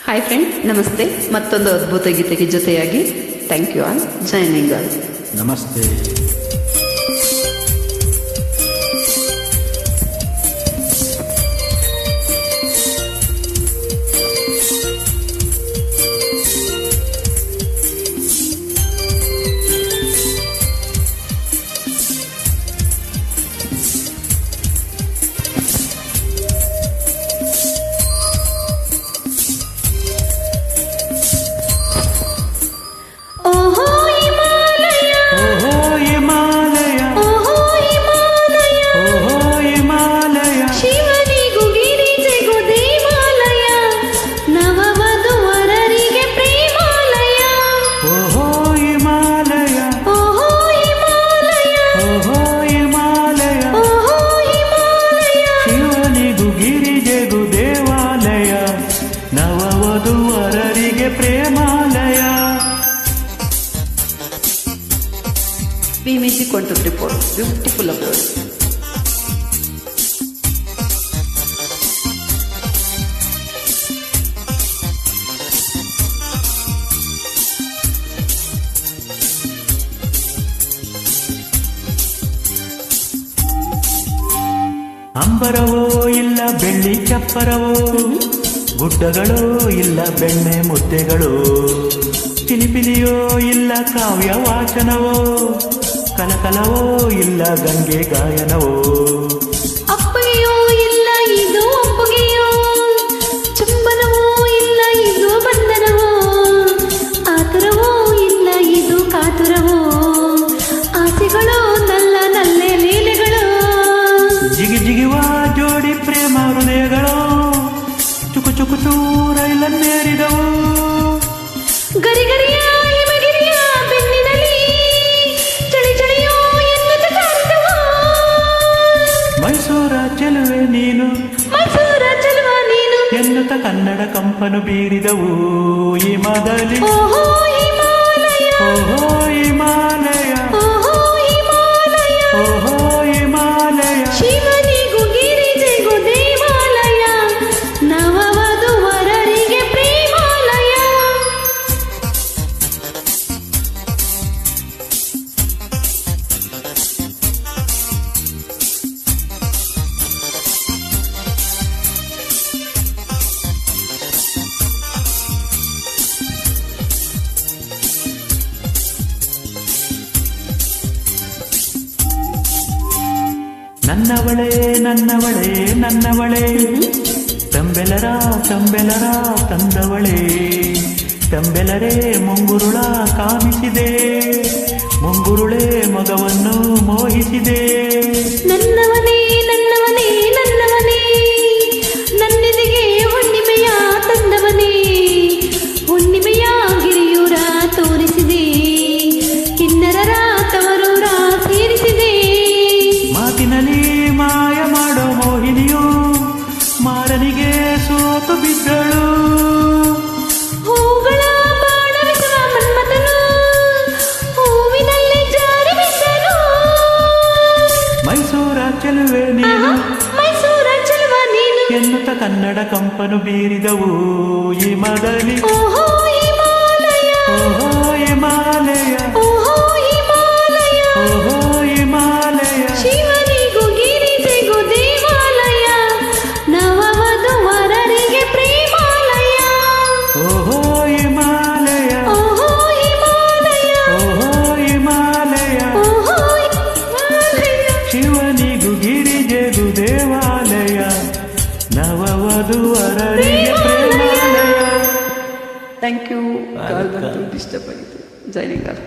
Hi friends, ನಮಸ್ತೆ. ಮತ್ತೊಂದು ಅದ್ಭುತ ಗೀತೆಗೆ ಜೊತೆಯಾಗಿ thank you all. Joining all. ನಮಸ್ತೆ. ನವವಧುವರರಿಗೆ ಪ್ರೇಮಾಲಯ. V music 1 2 3 4 beautiful upload. ಅಂಬರವೋ ಇಲ್ಲ ಬೆಳ್ಳಿ ಚಪ್ಪರವೋ, ಗುಡ್ಡಗಳೋ ಇಲ್ಲ ಬೆಣ್ಣೆ ಮುದ್ದೆಗಳು, ಪಿಲಿಪಿಲಿಯೋ ಇಲ್ಲ ಕಾವ್ಯ ವಾಚನವೋ, ಕಲಕಲವೋ ಇಲ್ಲ ಗಂಗೆ ಗಾಯನವೋ, ಅಪ್ಪಗೆಯೋ ಇಲ್ಲ ಇದು ಅಪ್ಪಗೆಯೋ, ಚುಂಬನವೋ ಇಲ್ಲ ಇದು ಬಂಧನವೋ, ಆತುರವೋ ಇಲ್ಲ ಇದು ಕಾತುರವೋ, ಆಸೆಗಳೋ ನಲ್ಲ ನಲ್ಲೆ ಲೀಲೆಗಳು, ಜಿಗಿ ಜಿಗಿವ ಜೋಡಿ ಪ್ರೇಮ ಹೃದಯಗಳು, ಚುಕು ಚುಕು ಚೂರೈಲನ್ನೇರಿದವು, ಗರಿಗರಿಯ ಹಿಮಗಿರಿಯ ಬೆನ್ನಿನಲ್ಲಿ ಚಳಿ ಚಳಿಯೋ ಎನ್ನುತ್ತ ಕಾರಿದವು. ಮೈಸೂರ ಚೆಲುವೆ ನೀನು, ಮೈಸೂರ ಚೆಲುವ ನೀನು ಎನ್ನುತ್ತ ಕನ್ನಡ ಕಂಪನು ಬೀರಿದವು. ಈ ಮದಲಿ ಓಹೋ ಹಿಮಾಲಯ, ಓಹೋ ಹಿಮಾಲಯ, ಓಹೋ ಹಿಮಾಲಯ, ಓಹೋ ಹಿಮಾಲಯ, ಶಿವನಿಗೂ ಗಿರಿಜೆಗೂ ದೇವಾಲಯ, ನವವಧುವರರಿಗೆ ಪ್ರೇಮಾಲಯ. ನನ್ನವಳೇ ನನ್ನವಳೇ ನನ್ನವಳೇ, ತಂಬೆಲರ ತಂಬೆಲರ ತಂದವಳೇ, ತಂಬೆಲರೇ ಮುಂಗುರುಳ ಕಾಮಿಸಿದೆ, ಮುಂಗುರುಳೇ ಮಗವನ್ನು ಮೋಹಿಸಿದೆ. ನನ್ನವನೇ ನನ್ನವನೇ ನನ್ನವನೇ, ನನ್ನೆದೆಗೆ ಹುಣ್ಣಿಮೆಯ ತಂದವನೇ, ಹುಣ್ಣಿಮೆಯ ಗಿರಿಯೂರ ತೋರಿಸಿದೆ, ಕಿನ್ನರರ ತವರೂರ ಸೇರಿಸಿದೆ. ಮಾತಿನಲ್ಲಿ ಮಾಯ ಮಾಡೋ ಮೋಹಿನಿಯು ಮಾರನಿಗೆ ಸೋತು ಬಿದ್ದಳು. ಹೂಗಳ ಬಾಣವಿಸುವ ಮನ್ಮಥನು ಹೂವಿನಲ್ಲಿ ಜಾರಿ ಬಿದ್ದನು. ಮೈಸೂರ ಚೆಲುವೆ ನೀನು, ಮೈಸೂರ ಚೆಲುವ ನೀನು ಎನ್ನುತ್ತ ಕನ್ನಡ ಕಂಪನು ಬೀರಿದವು. ಈ ಮದಲಿ ಓಹೋ ಹಿಮಾಲಯ, ಓಹೋ ಹಿಮಾಲಯ, ಓಹೋ ಹಿಮಾಲಯ, ಓಹೋ ಹಿಮಾಲಯ, ಶಿವನಿಗೂ ಗಿರಿಜೆಗೂ ದೇವಾಲಯ, ನವವಧುವರರಿಗೆ ಪ್ರೇಮಾಲಯ. ಓಹೋ ಹಿಮಾಲಯ, ಓಹೋ ಹಿಮಾಲಯ, ಓಹೋ ಹಿಮಾಲಯ, ಓಹೋ ಹಿಮಾಲಯ. ಶಿವನಿಗೂ ಗಿರಿಜೆಗೂ ದೇವಾಲಯ, ನವವಧುವರರಿಗೆ ಪ್ರೇಮಾಲಯ. Thank you. ಕಾಲ್ ಬಂತು, ಡಿಸ್ಟರ್ಬ್ ಆಗಿತ್ತು. Joining all.